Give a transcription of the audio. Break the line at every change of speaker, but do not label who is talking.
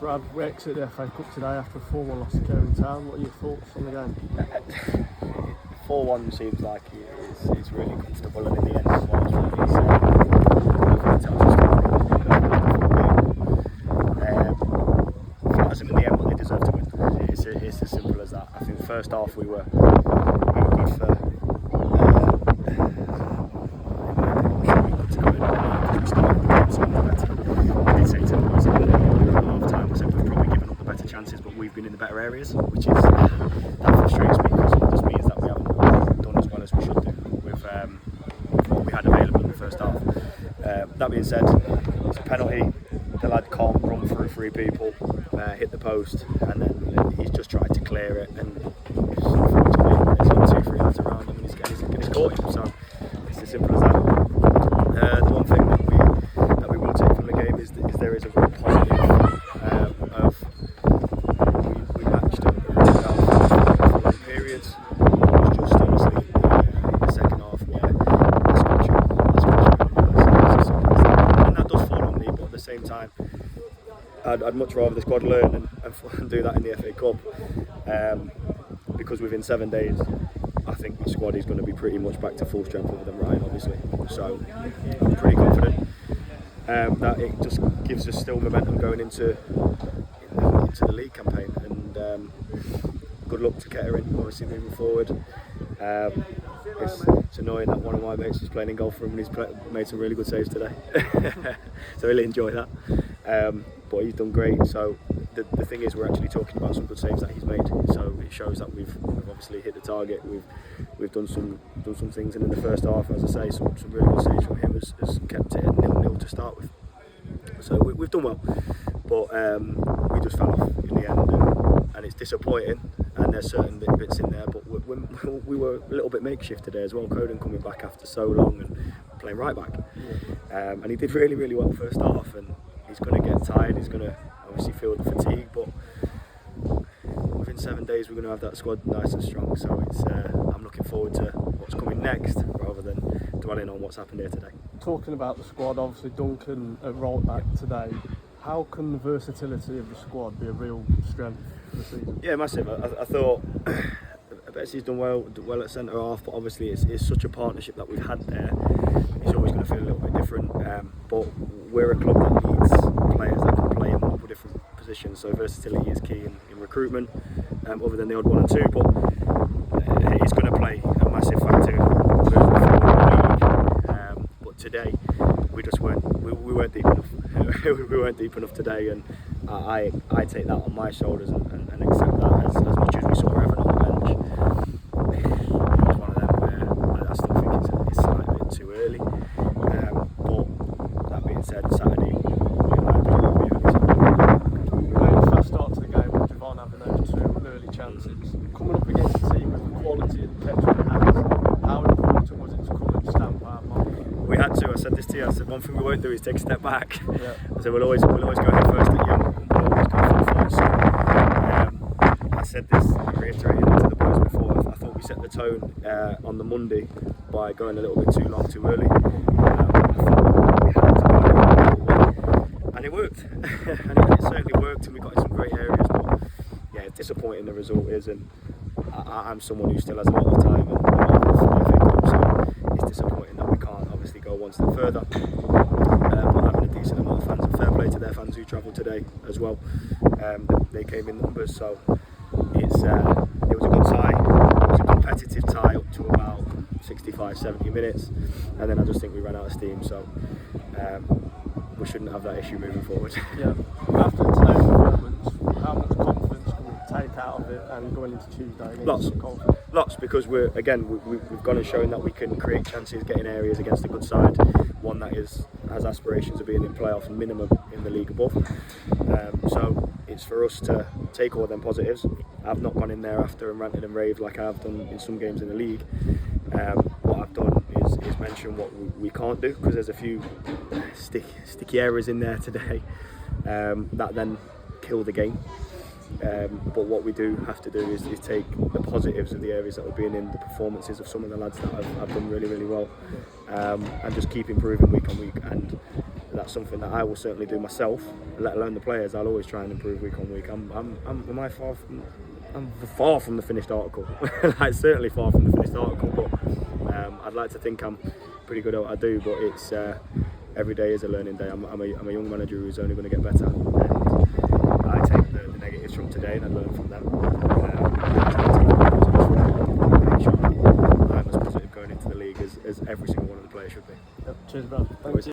Brad, we exit the FA Cup today after a 4-1 loss to Kettering Town. What are your thoughts on the game?
4-1 seems like it's really comfortable, and in the end it was in the end, but they deserve to win. It's as simple as that. I think first half we were good for. Chances, but we've been in the better areas, which is that frustrates me because it just means that we haven't done as well as we should do with what we had available in the first half. That being said, it's a penalty. The lad can't run through 3 people, hit the post, and then he's just tried to clear it, and unfortunately there's only 2-3 lads around him and he's caught him. So it's as simple as that. The one thing that we will take from the game is there is a real positive of periods. It was just honestly the second half where and that does fall on me, but at the same time I'd much rather the squad learn and do that in the FA Cup, because within 7 days I think the squad is going to be pretty much back to full strength other than Ryan, obviously. So I'm pretty confident that it just gives us still momentum going into the league campaign, and good luck to Kettering, obviously, moving forward. It's annoying that one of my mates is playing in goal for him and he's made some really good saves today. So I really enjoy that. But he's done great. So the thing is, we're actually talking about some good saves that he's made. So it shows that we've obviously hit the target. We've done some things, and in the first half, as I say, some really good saves from him has kept it at 0-0 to start with. So we've done well, but we just fell off in the end, and it's disappointing. And there's certain bits in there, but we were a little bit makeshift today as well. Coden coming back after so long and playing right back, and he did really, really well first half. And he's going to get tired. He's going to obviously feel the fatigue, but within 7 days we're going to have that squad nice and strong. So it's I'm looking forward to what's coming next rather than dwelling on what's happened here today.
Talking about the squad, obviously Duncan at right back today. How can the versatility of the squad be a real strength for the season?
Yeah, massive. I thought Betsy's done well at centre half, but obviously it's such a partnership that we've had there. He's always going to feel a little bit different, but we're a club that needs players that can play in multiple different positions, so versatility is key in recruitment, other than the odd 1 and 2, but it's going to play a massive factor moving forward in the league. But today we weren't deep enough. We weren't deep enough today, and I take that on my shoulders and accept that as much as we saw Evan on the bench. It was one of them where I still think it's slightly a bit too early. But that being said, Saturday we
made a fast start to the game with Javon having those 2 early chances. Coming up against a team with the quality and Kettering has, how important was it to come and stamp our mark?
We had to. I said this to you. I said one thing we won't do is take a step back.
Yeah.
I said we'll always go head first at Young. We'll always go full force. So, I said this, reiterated it to the boys before. I thought we set the tone on the Monday by going a little bit too long, too early. I thought we had to go, and it worked. And it certainly worked, and we got in some great areas. But yeah, it's disappointing the result is, and I'm someone who still has a lot of time and a lot of love for the FA Cup, so it's disappointing that we can't obviously go one step further. But having a decent amount of fans, and fair play to their fans who travelled today as well. They came in numbers, so it was a good tie. It was a competitive tie up to about 65-70 minutes, and then I just think we ran out of steam. So we shouldn't have that issue moving forward.
Yeah. After today's performance, how much confidence can we take out of it and going into Tuesday?
Lots, because we've gone and shown that we can create chances, get in areas against a good side, one that has aspirations of being in playoffs minimum in the league above. So it's for us to take all them positives. I've not gone in there after and ranted and raved like I have done in some games in the league. What I've done is mention what we can't do, because there's a few sticky errors in there today that then kill the game. But what we do have to do is take the positives of the areas that we've been in, the performances of some of the lads that have done really, really well, and just keep improving week on week. And that's something that I will certainly do myself, let alone the players. I'll always try and improve week on week. I'm far from the finished article. Like, certainly far from the finished article, but I'd like to think I'm pretty good at what I do, but it's every day is a learning day. I'm a young manager who's only going to get better, and I take the negatives from today and I learn from them. Make sure I'm as positive going into the league as every single one of the players should be.
Cheers, bro. Thank you.